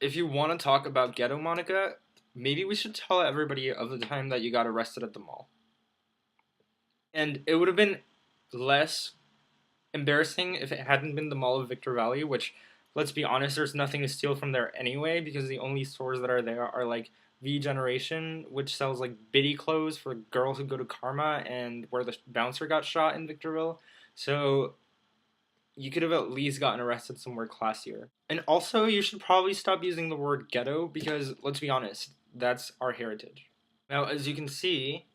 if you want to talk about ghetto Monica, maybe we should tell everybody of the time that you got arrested at the mall. And it would have been less embarrassing if it hadn't been the Mall of Victor Valley, which, let's be honest, there's nothing to steal from there anyway, because the only stores that are there are like V Generation, which sells like biddy clothes for girls who go to Karma, and where the bouncer got shot in Victorville. So you could have at least gotten arrested somewhere classier. And also, you should probably stop using the word ghetto because, let's be honest, that's our heritage. Now, as you can see,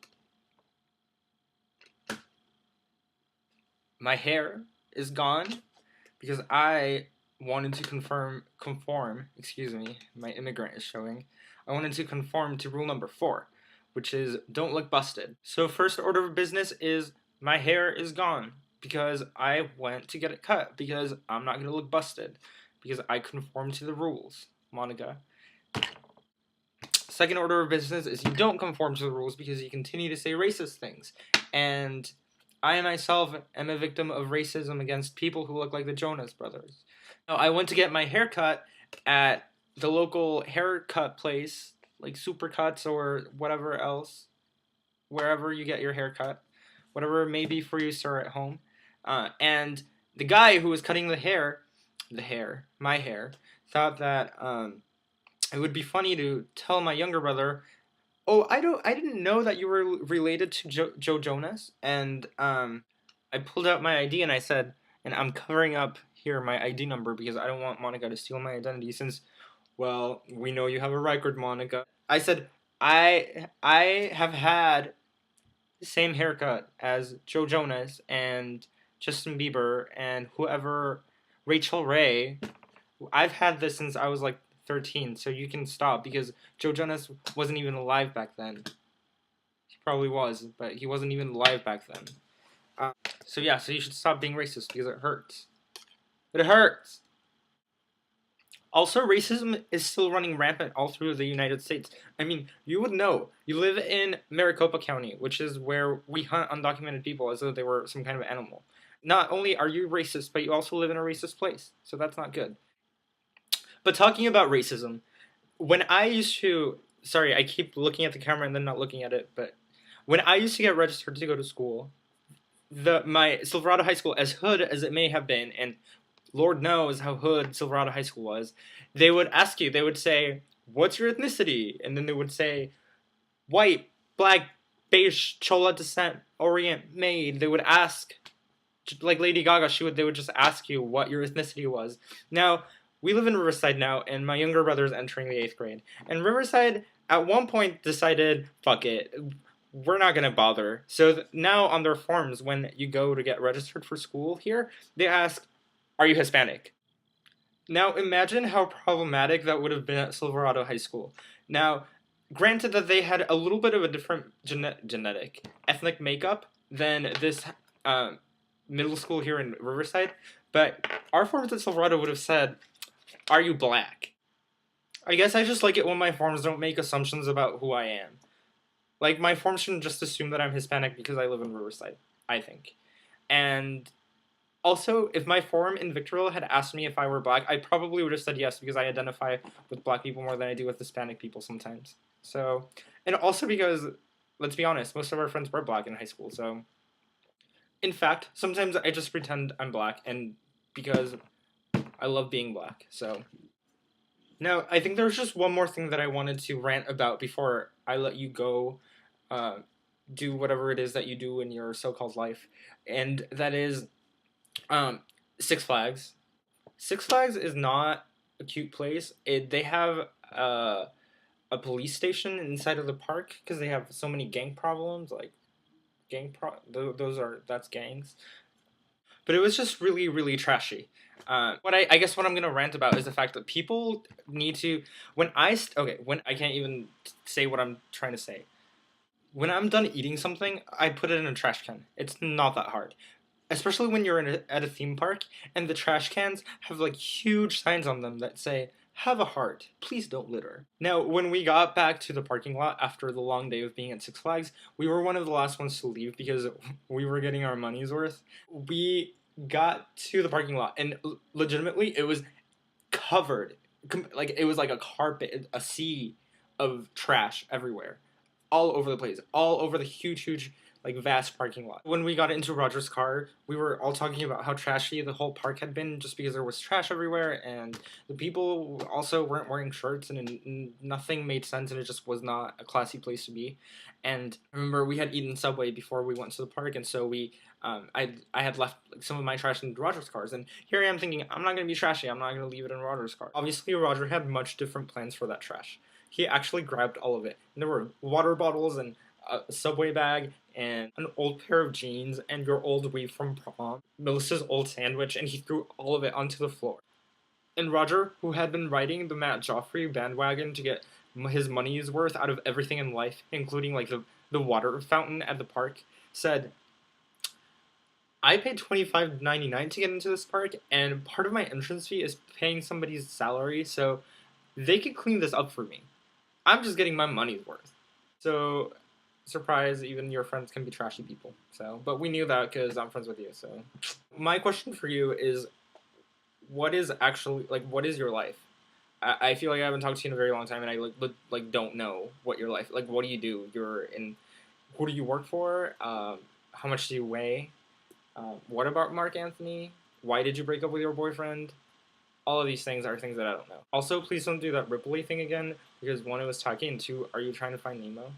my hair is gone because I wanted to conform, excuse me, my immigrant is showing. I wanted to conform to rule number 4, which is don't look busted. So first order of business is my hair is gone because I went to get it cut because I'm not going to look busted because I conform to the rules, Monica. Second order of business is you don't conform to the rules because you continue to say racist things. And I myself am a victim of racism against people who look like the Jonas Brothers. Now, I went to get my hair cut at the local haircut place, like Supercuts or whatever else, wherever you get your hair cut, whatever it may be for you, sir, at home. And the guy who was cutting my hair, thought that it would be funny to tell my younger brother, "Oh, I didn't know that you were related to Joe Jonas." And I pulled out my ID and I said, and I'm covering up here my ID number because I don't want Monica to steal my identity since, well, we know you have a record, Monica. I said, I have had the same haircut as Joe Jonas and Justin Bieber and whoever, Rachel Ray. I've had this since I was like 13, so you can stop because Joe Jonas wasn't even alive back then. He probably was, but he wasn't even alive back then. So yeah, so you should stop being racist because it hurts. It hurts. Also, racism is still running rampant all through the United States. I mean, you would know. You live in Maricopa County, which is where we hunt undocumented people as though they were some kind of animal. Not only are you racist, but you also live in a racist place, so that's not good. But talking about racism, when I used to, sorry, I keep looking at the camera and then not looking at it, but when I used to get registered to go to school, my Silverado High School, as hood as it may have been, and Lord knows how hood Silverado High School was, they would ask you, they would say, "What's your ethnicity?" And then they would say, "White, black, beige, chola descent, Orient, maid." They would ask, like Lady Gaga, they would just ask you what your ethnicity was. Now, we live in Riverside now, and my younger brother is entering the 8th grade. And Riverside, at one point, decided, fuck it, we're not going to bother. So now on their forms, when you go to get registered for school here, they ask, "Are you Hispanic?" Now imagine how problematic that would have been at Silverado High School. Now, granted that they had a little bit of a different genetic, ethnic makeup than this middle school here in Riverside, but our forms at Silverado would have said, "Are you black?" I guess I just like it when my forms don't make assumptions about who I am. Like, my forms shouldn't just assume that I'm Hispanic because I live in Riverside, I think. And also, if my form in Victorville had asked me if I were black, I probably would have said yes because I identify with black people more than I do with Hispanic people sometimes. So, and also because, let's be honest, most of our friends were black in high school, so. In fact, sometimes I just pretend I'm black, and because I love being black, so. Now, I think there's just one more thing that I wanted to rant about before I let you go uh, do whatever it is that you do in your so-called life, and that is Six Flags. Six Flags is not a cute place. They have a police station inside of the park because they have so many gang problems. Like that's gangs. But it was just really, really trashy. I guess what I'm gonna rant about is the fact that people need to when I can't even say what I'm trying to say. When I'm done eating something, I put it in a trash can. It's not that hard. Especially when you're at a theme park and the trash cans have like huge signs on them that say, "Have a heart, please don't litter." Now, when we got back to the parking lot after the long day of being at Six Flags, we were one of the last ones to leave because we were getting our money's worth. We got to the parking lot and legitimately it was covered, like it was like a carpet, a sea of trash everywhere, all over the place, all over the huge like vast parking lot. When we got into Roger's car, we were all talking about how trashy the whole park had been, just because there was trash everywhere, and the people also weren't wearing shirts, and nothing made sense, and it just was not a classy place to be. And I remember we had eaten Subway before we went to the park, and so I had left like, some of my trash in Roger's cars, and here I am thinking I'm not gonna be trashy. I'm not gonna leave it in Roger's car. Obviously, Roger had much different plans for that trash. He actually grabbed all of it. And there were water bottles and a Subway bag and an old pair of jeans and your old weave from prom, Melissa's old sandwich, and he threw all of it onto the floor. And Roger, who had been riding the Matt Joffrey bandwagon to get his money's worth out of everything in life, including like the water fountain at the park, said, I paid $25.99 to get into this park, and part of my entrance fee is paying somebody's salary, so they could clean this up for me. I'm just getting my money's worth. So, surprise, even your friends can be trashy people. So, but we knew that because I'm friends with you. So, my question for you is, what is actually like, what is your life? I feel like I haven't talked to you in a very long time, and I like don't know what your life like. What do you do? You're in. Who do you work for? How much do you weigh? What about Mark Anthony? Why did you break up with your boyfriend? All of these things are things that I don't know. Also, please don't do that Ripley thing again, because one, it was tacky, and two, are you trying to find Nemo?